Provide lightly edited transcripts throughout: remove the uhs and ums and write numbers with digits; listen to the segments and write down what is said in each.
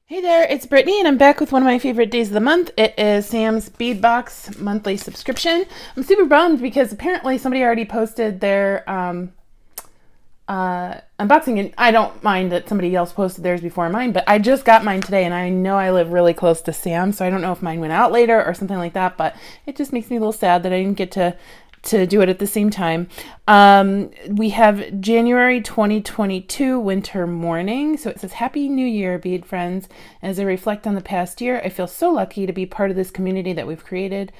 Hey there, it's Brittany, and I'm back with one of my favorite days of the month. It is Sam's Bead Box monthly subscription. I'm super bummed because apparently somebody already posted their unboxing, and I don't mind that somebody else posted theirs before mine, but I just got mine today, and I know I live really close to Sam, so I don't know if mine went out later or something like that, but it just makes me a little sad that I didn't get to do it at the same time. We have January 2022 winter morning. So it says, Happy New Year, Bead friends. As I reflect on the past year, I feel so lucky to be part of this community that we've created.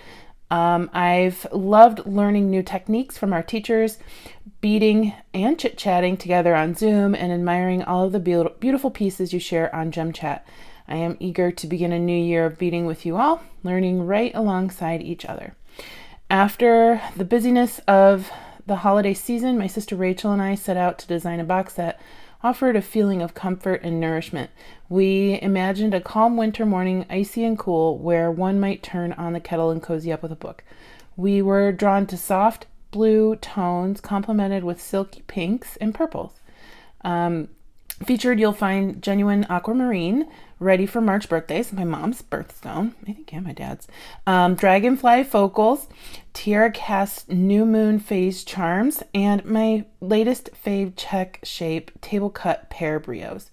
I've loved learning new techniques from our teachers, beading and chit-chatting together on Zoom, and admiring all of the beautiful pieces you share on Gem Chat. I am eager to begin a new year of beading with you all, learning right alongside each other. After the busyness of the holiday season, my sister Rachel and I set out to design a box that offered a feeling of comfort and nourishment. We imagined a calm winter morning, icy and cool, where one might turn on the kettle and cozy up with a book. We were drawn to soft blue tones complemented with silky pinks and purples. Featured, you'll find genuine aquamarine, ready for March birthdays, my mom's birthstone, I think, and my dad's. Dragonfly focals, tiara cast new moon phase charms, and my latest fave check shape table cut pear brios.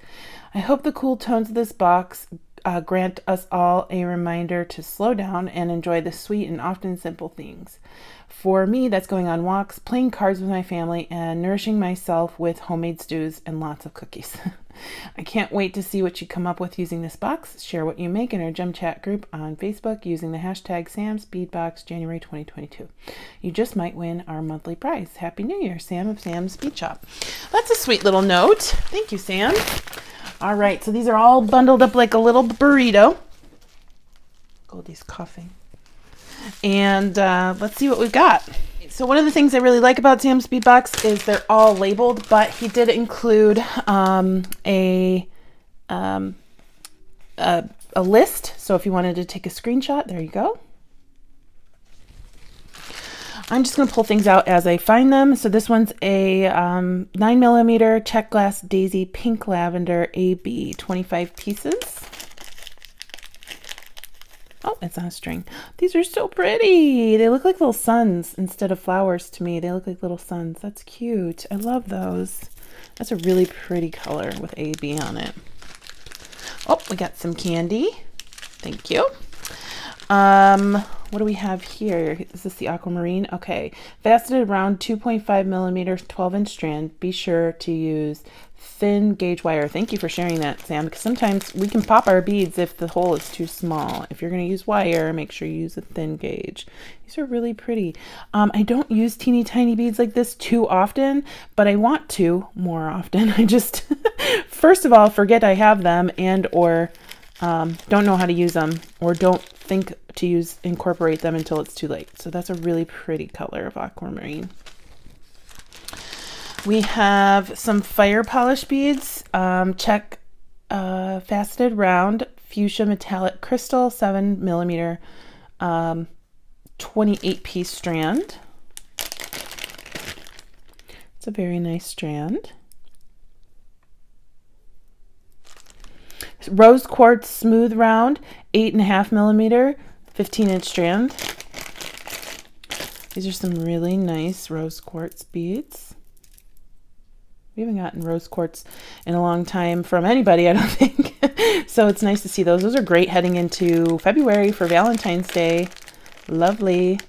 I hope the cool tones of this box grant us all a reminder to slow down and enjoy the sweet and often simple things. For me, that's going on walks, playing cards with my family, and nourishing myself with homemade stews and lots of cookies. I can't wait to see what you come up with using this box. Share what you make in our Gem Chat group on Facebook using the hashtag Sam's Beadbox January 2022. You just might win our monthly prize. Happy New Year, Sam of Sam's Bead Shop. That's a sweet little note. Thank you, Sam. All right, so these are all bundled up like a little burrito. Goldie's coughing. And let's see what we've got. So one of the things I really like about Sam's Bead Box is they're all labeled, but he did include a list. So if you wanted to take a screenshot, there you go. I'm just going to pull things out as I find them. So this one's a 9mm check glass daisy pink lavender AB, 25 pieces. Oh, it's on a string. These are so pretty. They look like little suns instead of flowers to me. They look like little suns. That's cute. I love those. That's a really pretty color with AB on it. Oh, we got some candy. Thank you. What do we have here? Is this the aquamarine? Okay. Faceted round 2.5mm 12-inch strand. Be sure to use thin gauge wire. Thank you for sharing that, Sam, because sometimes we can pop our beads if the hole is too small. If you're going to use wire, make sure you use a thin gauge. These are really pretty. I don't use teeny tiny beads like this too often, but I want to more often. I just, first of all, forget I have them and or don't know how to use them, or don't think to incorporate them until it's too late. So that's a really pretty color of aquamarine. We have some fire polish beads, check faceted round fuchsia metallic crystal 7mm 28 piece strand. It's a very nice strand. Rose quartz smooth round 8.5mm 15-inch strand. These are some really nice rose quartz beads. We haven't gotten rose quartz in a long time from anybody, I don't think. So it's nice to see those. Those are great heading into February for Valentine's Day. Lovely.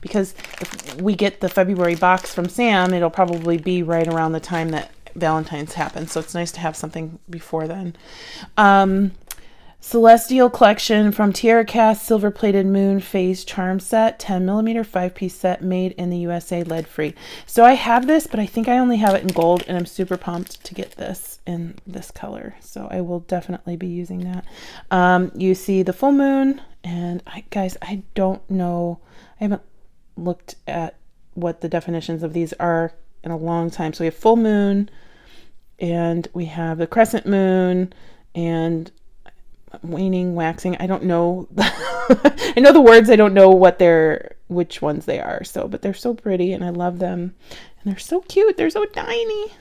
Because if we get the February box from Sam, it'll probably be right around the time that Valentine's happens. So it's nice to have something before then. Celestial Collection from Tiara Cast Silver Plated Moon Phase Charm Set, 10mm 5-piece set, made in the USA, lead free. So I have this, but I think I only have it in gold, and I'm super pumped to get this in this color. So I will definitely be using that. You see the full moon, and guys, I don't know. I haven't looked at what the definitions of these are in a long time. So we have full moon, and we have the crescent moon, and waning, waxing. I don't know. I know the words. I don't know which ones they are. So, but they're so pretty, and I love them, and they're so cute. They're so tiny.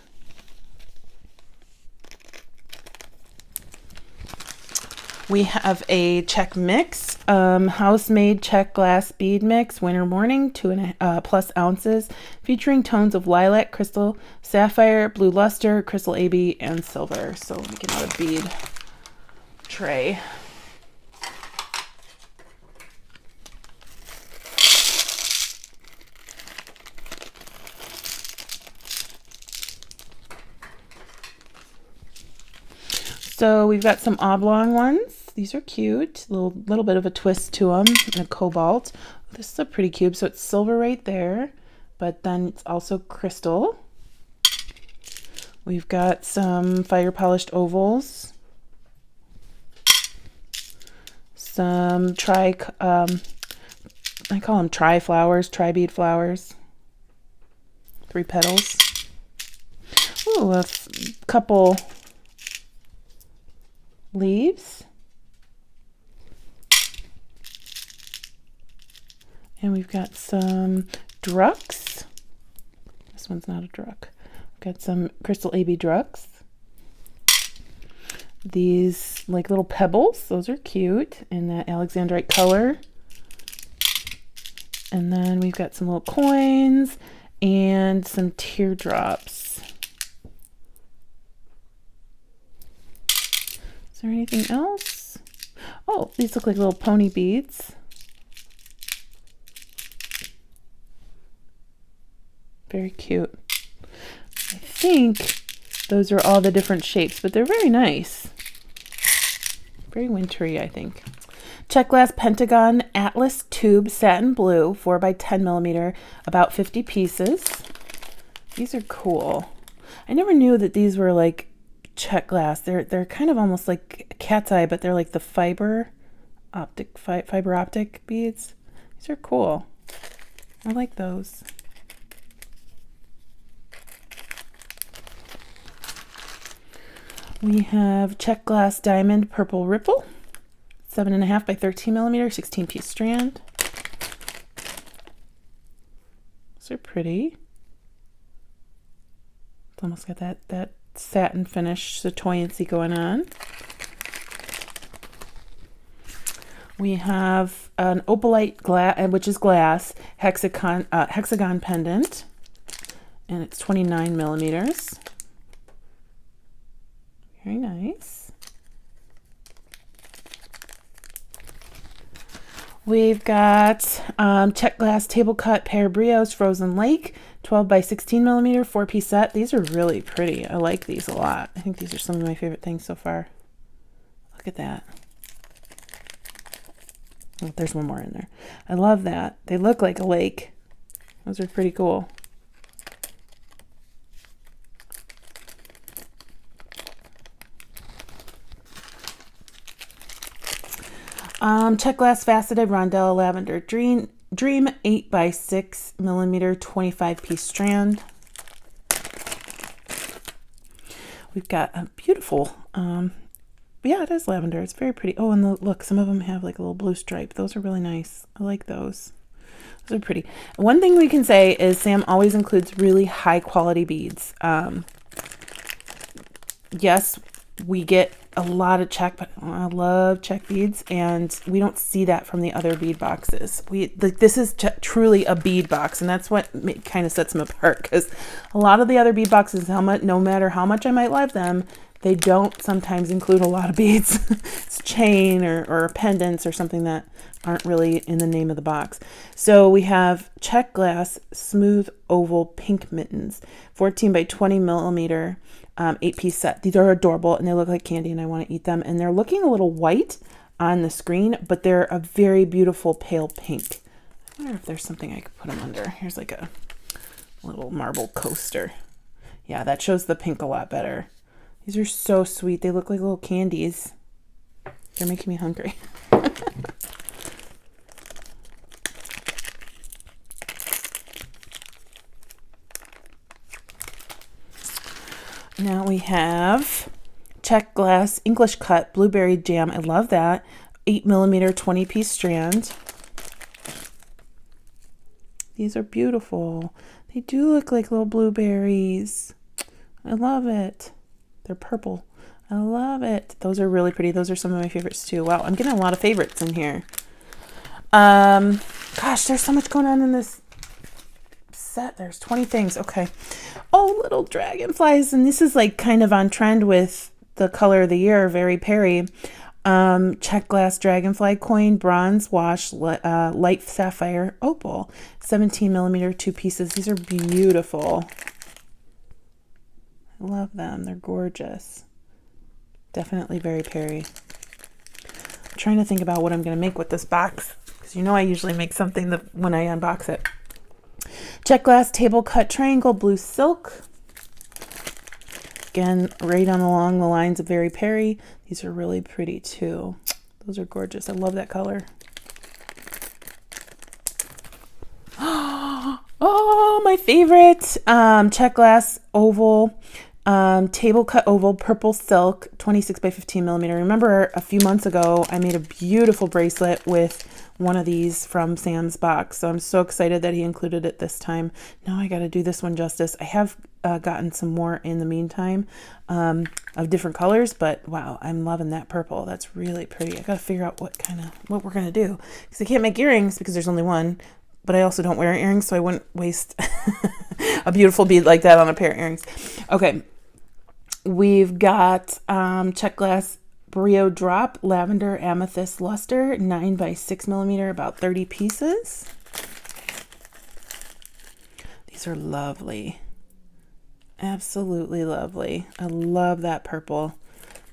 We have a check mix, house-made check glass bead mix, winter morning, 2+ ounces, featuring tones of lilac, crystal, sapphire, blue luster, crystal AB, and silver. So let me get out a bead tray. So we've got some oblong ones. These are cute. Little bit of a twist to them, and a cobalt. This is a pretty cube. So it's silver right there, but then it's also crystal. We've got some fire polished ovals. Some I call them tri-flowers, tri-bead flowers. 3 petals. Ooh, a couple leaves, and we've got some drucks. This one's not a druck. We've got some crystal AB drucks. These like little pebbles, those are cute in that Alexandrite color. And then we've got some little coins and some teardrops. Is there anything else? Oh, these look like little pony beads. Very cute. I think those are all the different shapes, but they're very nice. Very wintry, I think. Check glass pentagon atlas tube satin blue, 4x10 millimeter, about 50 pieces. These are cool. I never knew that these were like check glass. They're kind of almost like cat's eye, but they're like the fiber optic beads. These are cool. I like those. We have check glass diamond purple ripple, 7.5 by 13 millimeter, 16-piece strand. Those are pretty. It's almost got that satin finish, the buoyancy going on. We have an opalite glass, which is glass, hexagon pendant, and it's 29 millimeters. Very nice. We've got check glass table cut pear brios frozen lake, 12 by 16 millimeter, 4-piece set. These are really pretty. I like these a lot. I think these are some of my favorite things so far. Look at that. Oh, there's one more in there. I love that. They look like a lake. Those are pretty cool. Check glass faceted rondelle lavender dream 8 by 6 millimeter, 25-piece strand. We've got a beautiful, yeah, it is lavender. It's very pretty. Oh, and look, some of them have like a little blue stripe. Those are really nice. I like those. Those are pretty. One thing we can say is Sam always includes really high quality beads. Yes, we get a lot of check, but I love check beads, and we don't see that from the other bead boxes. This is truly a bead box, and that's what kind of sets them apart, because a lot of the other bead boxes, no matter how much I might love them, they don't sometimes include a lot of beads. It's chain or pendants or something that aren't really in the name of the box. So we have check glass smooth oval pink mittens, 14 by 20 millimeter, 8-piece set. These are adorable, and they look like candy, and I want to eat them. And they're looking a little white on the screen, but they're a very beautiful pale pink. I wonder if there's something I could put them under. Here's like a little marble coaster. Yeah, that shows the pink a lot better. These are so sweet. They look like little candies. They're making me hungry. Now we have check glass English cut blueberry jam. I love that. 8 millimeter, 20-piece strand. These are beautiful. They do look like little blueberries. I love it. They're purple. I love it. Those are really pretty. Those are some of my favorites too. Wow, I'm getting a lot of favorites in here. Gosh, there's so much going on in this set. There's 20 things. Okay. Oh, little dragonflies. And this is like kind of on trend with the color of the year, Very Perry. Check glass dragonfly coin, bronze wash, light sapphire opal, 17 millimeter, 2 pieces. These are beautiful. I love them. They're gorgeous. Definitely Very Perry. I'm trying to think about what I'm going to make with this box, because you know I usually make something when I unbox it. Check glass table cut triangle, blue silk. Again, right on along the lines of Very Perry. These are really pretty too. Those are gorgeous. I love that color. Oh, my favorite. Check glass oval, table cut oval, purple silk, 26 by 15 millimeter. Remember a few months ago, I made a beautiful bracelet with one of these from Sam's box. So I'm so excited that he included it this time. Now I got to do this one justice. I have gotten some more in the meantime of different colors, but wow, I'm loving that purple. That's really pretty. I got to figure out what we're going to do, because I can't make earrings because there's only one, but I also don't wear earrings, so I wouldn't waste a beautiful bead like that on a pair of earrings. Okay. We've got check glass Brio drop, lavender amethyst luster, 9 by 6 millimeter, about 30 pieces. These are lovely. Absolutely lovely. I love that purple.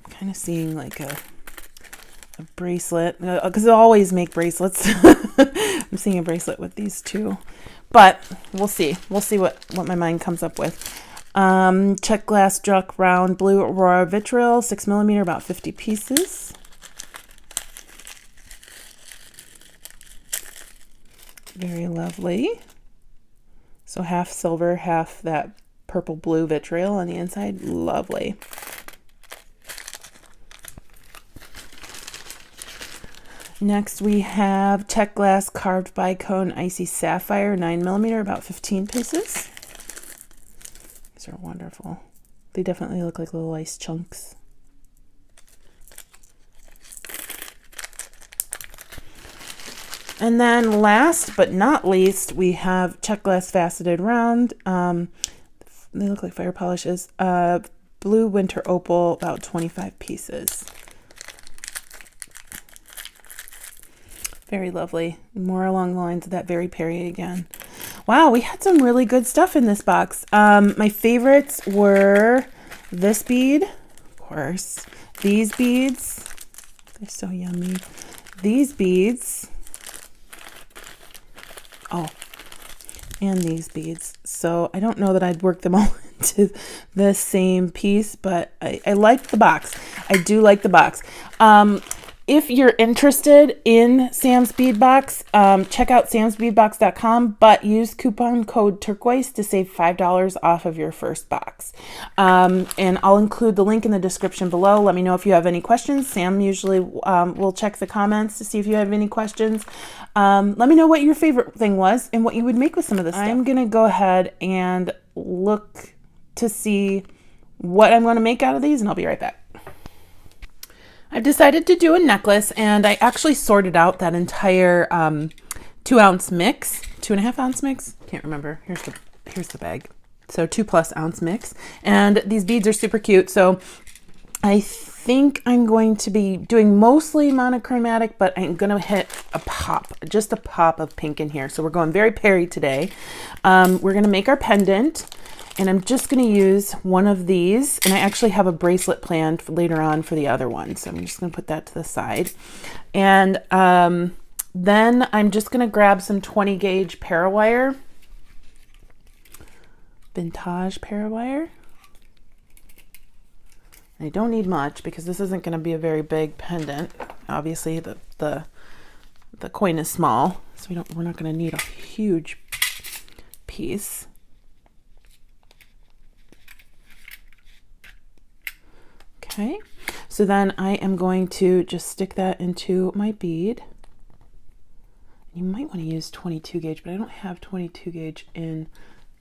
I'm kind of seeing like a bracelet, because I always make bracelets. I'm seeing a bracelet with these two, but we'll see. We'll see what my mind comes up with. Check glass Druck round blue Aurora vitriol, 6 millimeter, about 50 pieces. Very lovely. So half silver, half that purple blue vitriol on the inside. Lovely. Next we have check glass carved bicone icy sapphire, 9 millimeter, about 15 pieces. These are wonderful. They definitely look like little ice chunks. And then last but not least, we have check glass faceted round. They look like fire polishes. Blue winter opal, about 25 pieces. Very lovely. More along the lines of that Very Perry again. Wow, we had some really good stuff in this box. My favorites were this bead, of course. These beads, they're so yummy. These beads. Oh, and these beads. So I don't know that I'd work them all into the same piece, but I like the box. I do like the box. If you're interested in Sam's Bead Box, check out samsbeadbox.com, but use coupon code Turquoise to save $5 off of your first box. And I'll include the link in the description below. Let me know if you have any questions. Sam usually will check the comments to see if you have any questions. Let me know what your favorite thing was and what you would make with some of this stuff. I'm going to go ahead and look to see what I'm going to make out of these, and I'll be right back. I've decided to do a necklace, and I actually sorted out that entire 2-ounce mix, 2.5 ounce mix. Can't remember. Here's the bag. So 2+ ounce mix, and these beads are super cute. So I think I'm going to be doing mostly monochromatic, but I'm going to hit just a pop of pink in here. So we're going Very Perry today. We're going to make our pendant. And I'm just going to use one of these, and I actually have a bracelet planned for later on for the other one. So I'm just going to put that to the side. And then I'm just going to grab some 20 gauge parawire, vintage parawire. I don't need much because this isn't going to be a very big pendant. Obviously the coin is small, so we're not going to need a huge piece. Okay, so then I am going to just stick that into my bead. You might want to use 22 gauge, but I don't have 22 gauge in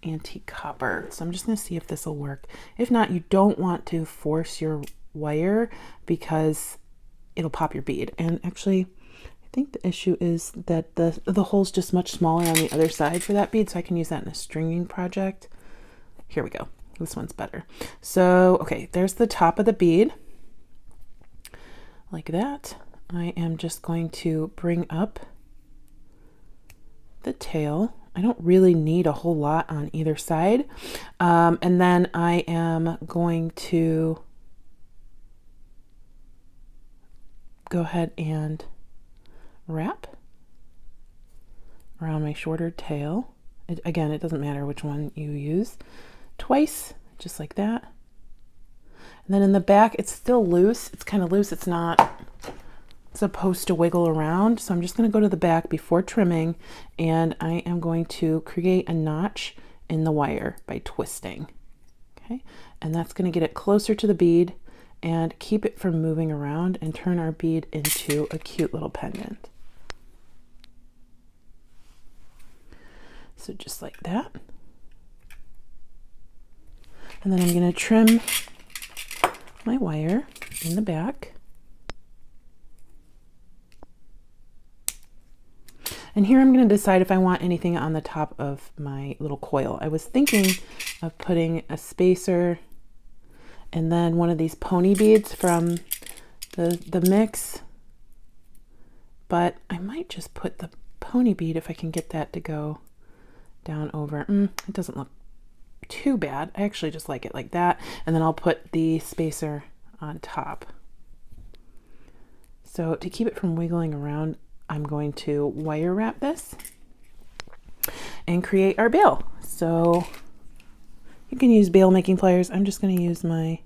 antique copper. So I'm just going to see if this will work. If not, you don't want to force your wire because it'll pop your bead. And actually, I think the issue is that the hole's just much smaller on the other side for that bead, so I can use that in a stringing project. Here we go. This one's better. So, okay, there's the top of the bead. Like that. I am just going to bring up the tail. I don't really need a whole lot on either side. And then I am going to go ahead and wrap around my shorter tail. Again, it doesn't matter which one you use. Twice, just like that. And then in the back, it's still loose. It's kind of loose. It's not supposed to wiggle around. So I'm just going to go to the back before trimming, and I am going to create a notch in the wire by twisting. Okay, and that's going to get it closer to the bead and keep it from moving around and turn our bead into a cute little pendant. So just like that. And then I'm going to trim my wire in the back. And here I'm going to decide if I want anything on the top of my little coil. I was thinking of putting a spacer and then one of these pony beads from the mix, but I might just put the pony bead if I can get that to go down over. It doesn't look too bad. I actually just like it like that, and then I'll put the spacer on top. So to keep it from wiggling around, I'm going to wire wrap this and create our bail. So you can use bail making pliers. I'm just going to use my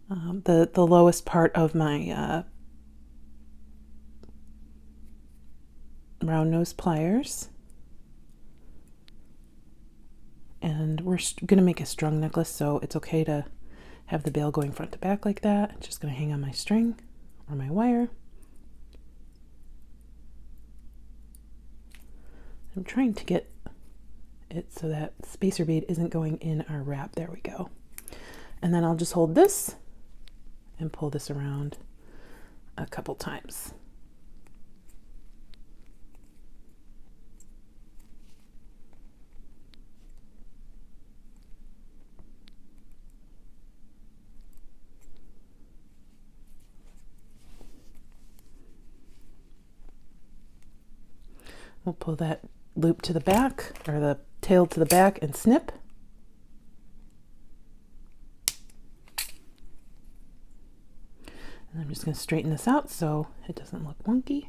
the lowest part of my round nose pliers. And we're going to make a strung necklace, so it's okay to have the bail going front to back like that. It's just going to hang on my string or my wire. I'm trying to get it so that spacer bead isn't going in our wrap. There we go. And then I'll just hold this and pull this around a couple times. We'll pull that loop to the back, or the tail to the back, and snip. And I'm just going to straighten this out so it doesn't look wonky.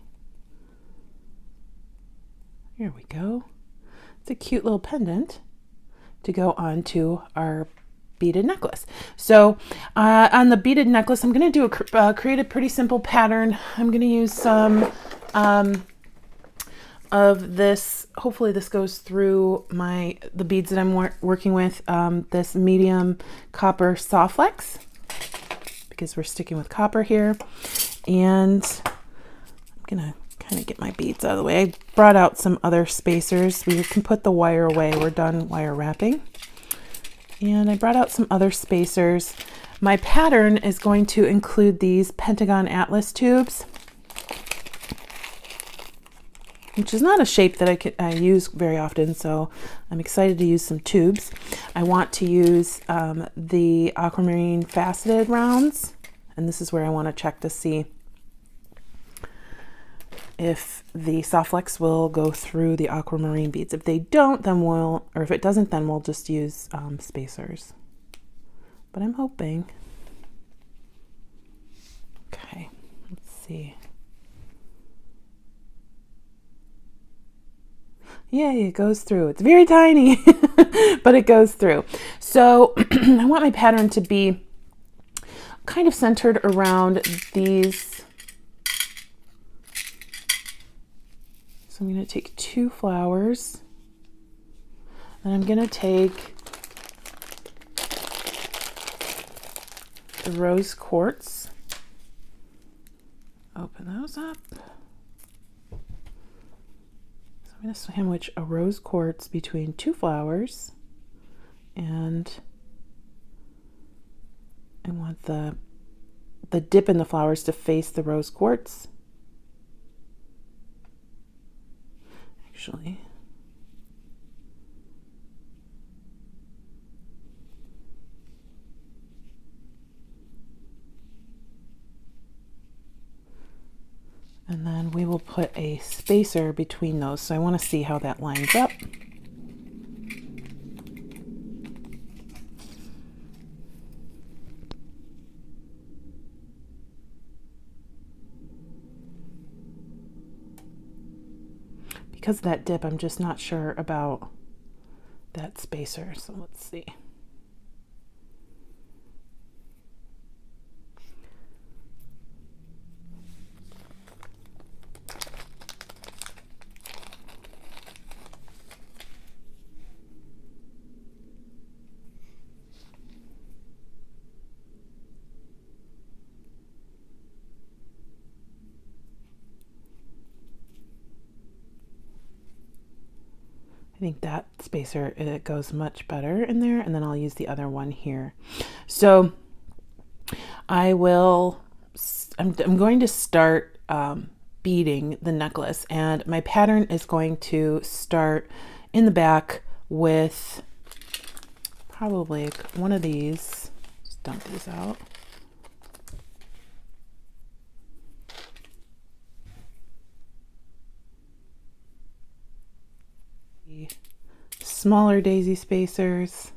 Here we go. It's a cute little pendant to go onto our beaded necklace. So on the beaded necklace, I'm going to do create a pretty simple pattern. I'm going to use some of this. Hopefully this goes through the beads that I'm working with, this medium copper soft flex, because we're sticking with copper here. And I'm gonna kind of get my beads out of the way. I brought out some other spacers. We can put the wire away. We're done wire wrapping. And I brought out some other spacers. My pattern is going to include these Pentagon Atlas tubes, which is not a shape that I use very often, so I'm excited to use some tubes. I want to use the aquamarine faceted rounds, and this is where I want to check to see if the soft flex will go through the aquamarine beads. If they don't, then or if it doesn't, then we'll just use spacers. But I'm hoping. Okay, let's see. Yay, it goes through. It's very tiny, but it goes through. So I want my pattern to be kind of centered around these. So I'm going to take 2 flowers, and I'm going to take the rose quartz, open those up. I'm going to sandwich a rose quartz between 2 flowers, and I want the the dip in the flowers to face the rose quartz. Actually, and then we will put a spacer between those. So I want to see how that lines up. Because of that dip, I'm just not sure about that spacer. So let's see. I think that spacer, it goes much better in there, and then I'll use the other one here. So I'm going to start beading the necklace, and my pattern is going to start in the back with probably one of these. Just dump these out. Smaller daisy spacers,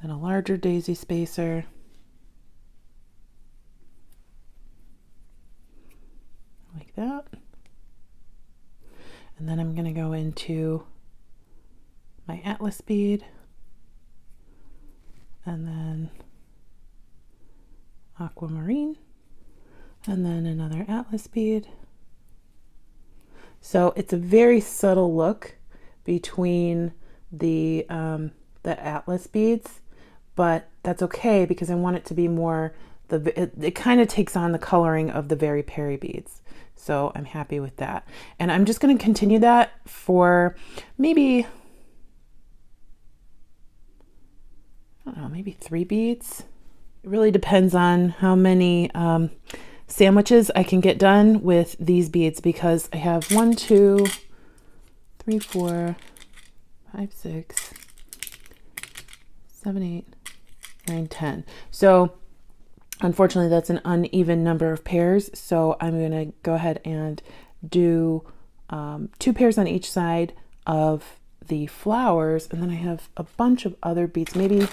then a larger daisy spacer, like that. And then I'm going to go into my atlas bead, and then aquamarine, and then another atlas bead. So it's a very subtle look between the atlas beads, but that's okay because I want it to be more, it kind of takes on the coloring of the Very Peri beads. So I'm happy with that. And I'm just going to continue that for maybe, I don't know, maybe 3 beads. It really depends on how many sandwiches I can get done with these beads, because I have 1, 2, 3, 4, 5, 6, 7, 8, 9, 10. So unfortunately that's an uneven number of pairs. So I'm going to go ahead and do 2 pairs on each side of the flowers. And then I have a bunch of other beads. Maybe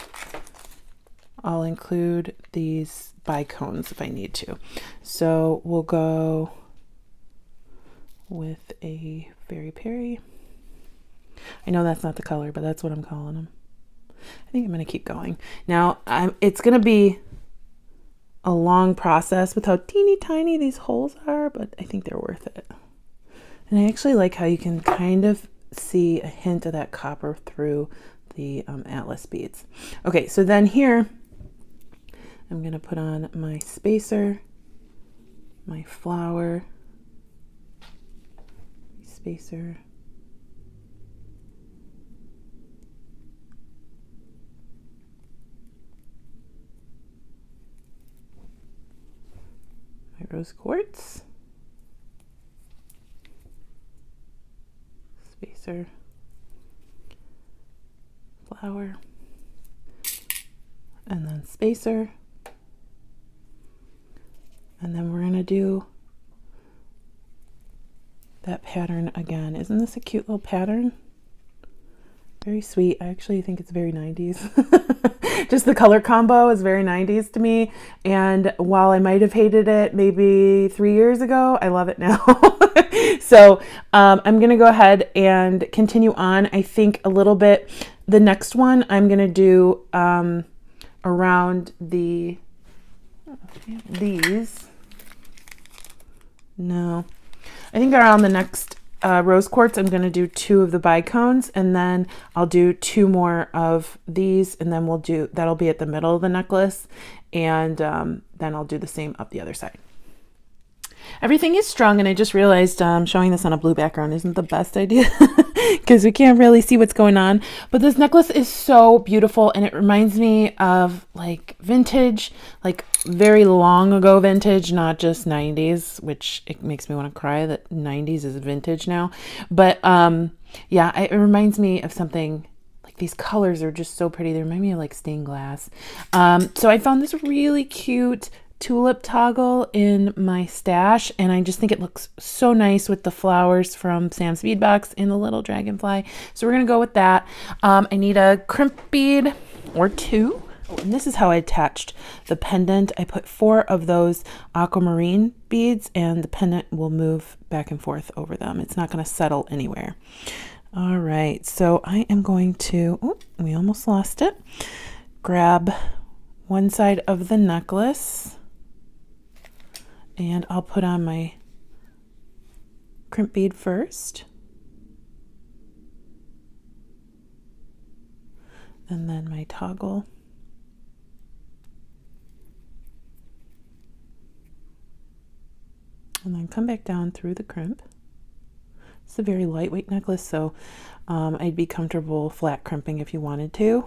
I'll include these bicones if I need to. So we'll go with a Very Peri. I know that's not the color, but that's what I'm calling them. I think I'm going to keep going. Now, it's going to be a long process with how teeny tiny these holes are, but I think they're worth it. And I actually like how you can kind of see a hint of that copper through the atlas beads. Okay, so then here, I'm going to put on my spacer, my flower, spacer, my rose quartz, spacer, flower, and then spacer. And then we're going to do that pattern again. Isn't this a cute little pattern? Very sweet. I actually think it's very 90s. Just the color combo is very 90s to me. And while I might have hated it maybe 3 years ago, I love it now. So I'm going to go ahead and continue on. I think a little bit. The next one I'm going to do around these. No, I think around the next rose quartz, I'm going to do 2 of the bicones, and then I'll do 2 more of these, and then that'll be at the middle of the necklace, and then I'll do the same up the other side. Everything is strung, and I just realized showing this on a blue background isn't the best idea. because we can't really see what's going on. But this necklace is so beautiful, and it reminds me of like vintage, like very long ago vintage, not just 90s, which it makes me want to cry that 90s is vintage now. But yeah, it reminds me of something. Like these colors are just so pretty. They remind me of like stained glass. So I found this really cute tulip toggle in my stash, and I just think it looks so nice with the flowers from Sam's Bead Box and the little dragonfly. So we're gonna go with that. I need a crimp bead or two. Oh, and this is how I attached the pendant. I put 4 of those aquamarine beads, and the pendant will move back and forth over them. It's not gonna settle anywhere. All right, so I am going to, oh, we almost lost it. Grab one side of the necklace, and I'll put on my crimp bead first. And then my toggle. And then come back down through the crimp. It's a very lightweight necklace, so I'd be comfortable flat crimping if you wanted to.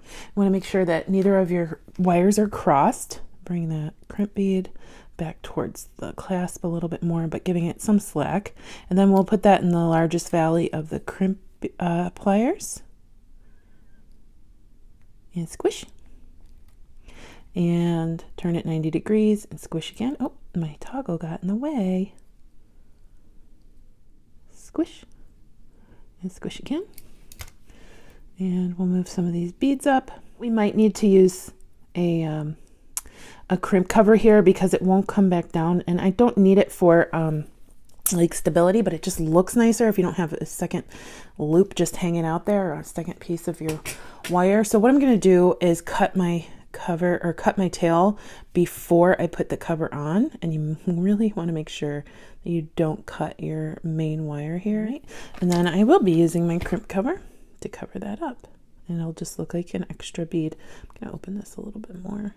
You want to make sure that neither of your wires are crossed. Bring that crimp bead back towards the clasp a little bit more, but giving it some slack. And then we'll put that in the largest valley of the crimp pliers. And squish. And turn it 90 degrees and squish again. Oh, my toggle got in the way. Squish and squish again. And we'll move some of these beads up. We might need to use a crimp cover here because it won't come back down, and I don't need it for like stability, but it just looks nicer if you don't have a second loop just hanging out there or a second piece of your wire. So what I'm going to do is cut my cover or cut my tail before I put the cover on, and you really want to make sure that you don't cut your main wire here, right? And then I will be using my crimp cover to cover that up, and it'll just look like an extra bead. I'm going to open this a little bit more.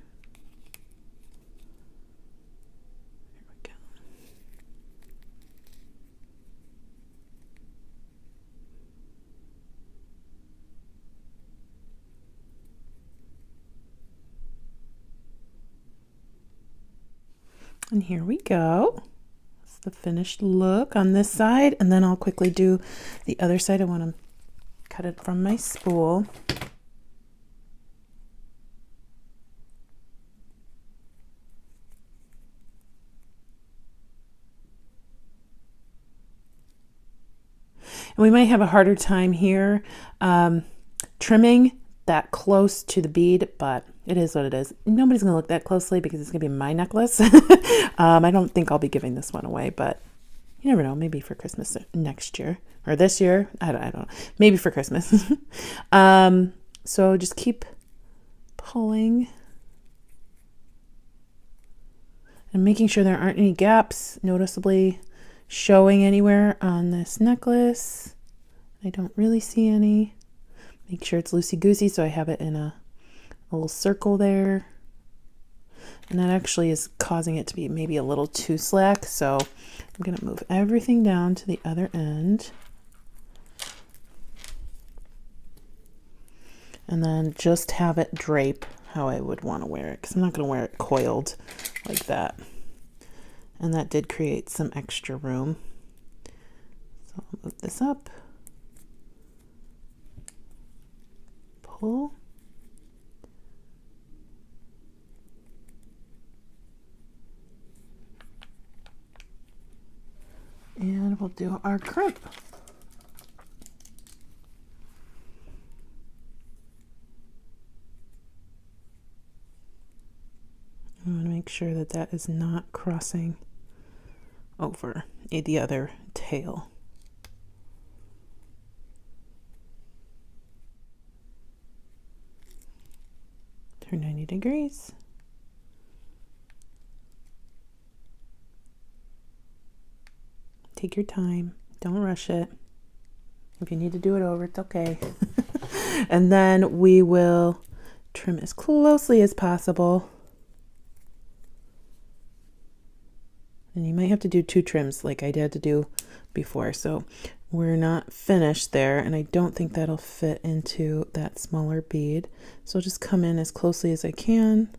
Here we go. And here we go. That's the finished look on this side. And then I'll quickly do the other side. I want to cut it from my spool. And we might have a harder time here trimming that close to the bead, but it is what it is. Nobody's going to look that closely because it's going to be my necklace. I don't think I'll be giving this one away, but you never know. Maybe for Christmas next year or this year. I don't know. Maybe for Christmas. So just keep pulling and making sure there aren't any gaps noticeably showing anywhere on this necklace. I don't really see any. Make sure it's loosey-goosey so I have it in a little circle there. And that actually is causing it to be maybe a little too slack. So I'm going to move everything down to the other end. And then just have it drape how I would want to wear it, because I'm not going to wear it coiled like that. And that did create some extra room. So I'll move this up. Pull. And we'll do our crimp. I want to make sure that that is not crossing over the other tail. Turn 90 degrees. Take your time. Don't rush it. If you need to do it over, it's okay. And then we will trim as closely as possible. might have to do 2 trims like I had to do before. So we're not finished there, and I don't think that'll fit into that smaller bead. So I'll just come in as closely as I can.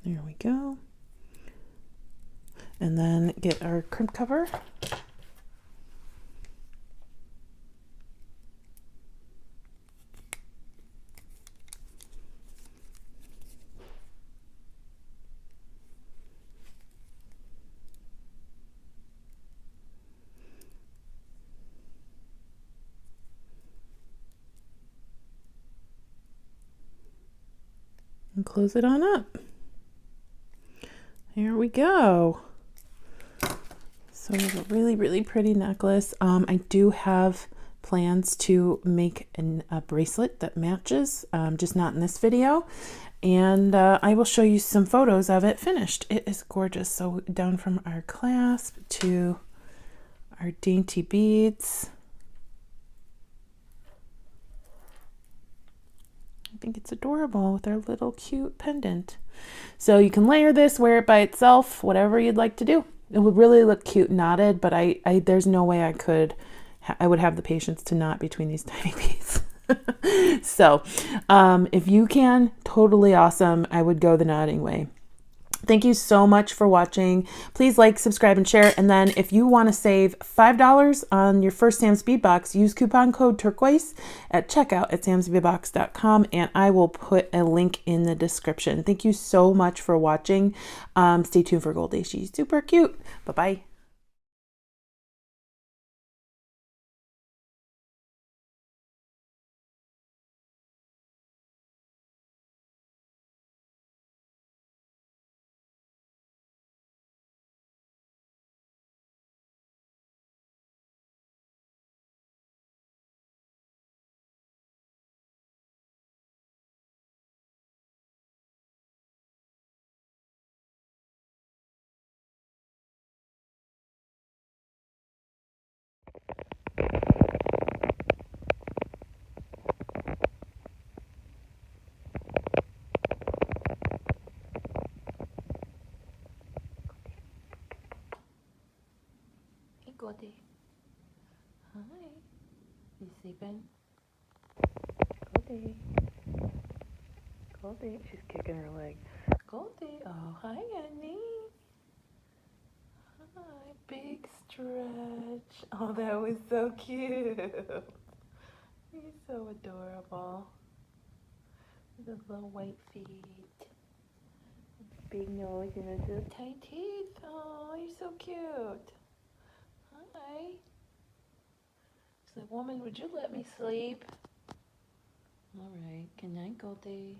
There we go. And then get our crimp cover. And close it on up. Here we go. So we have a really, really pretty necklace. I do have plans to make a bracelet that matches, just not in this video. And I will show you some photos of it finished. It is gorgeous. So down from our clasp to our dainty beads. I think it's adorable with our little cute pendant. So you can layer this, wear it by itself, whatever you'd like to do. It would really look cute knotted, but there's no way I would have the patience to knot between these tiny beads. So if you can, totally awesome. I would go the knotting way. Thank you so much for watching. Please like, subscribe, and share. And then if you want to save $5 on your first Sam's Bead Box, use coupon code Turquoise at checkout at samsbeadbox.com, and I will put a link in the description. Thank you so much for watching. Stay tuned for Goldie. She's super cute. Bye-bye. Hey, Goldie. Hi. You sleeping? Goldie. Goldie. She's kicking her leg. Goldie. Oh, hi, honey. Hi. Big stretch. Oh, that was so cute. You're so adorable. Those little white feet. Big nose and those little tiny teeth. Oh, you're so cute. Hi. She's like, woman, would you let me sleep? All right. Good night, Goldie.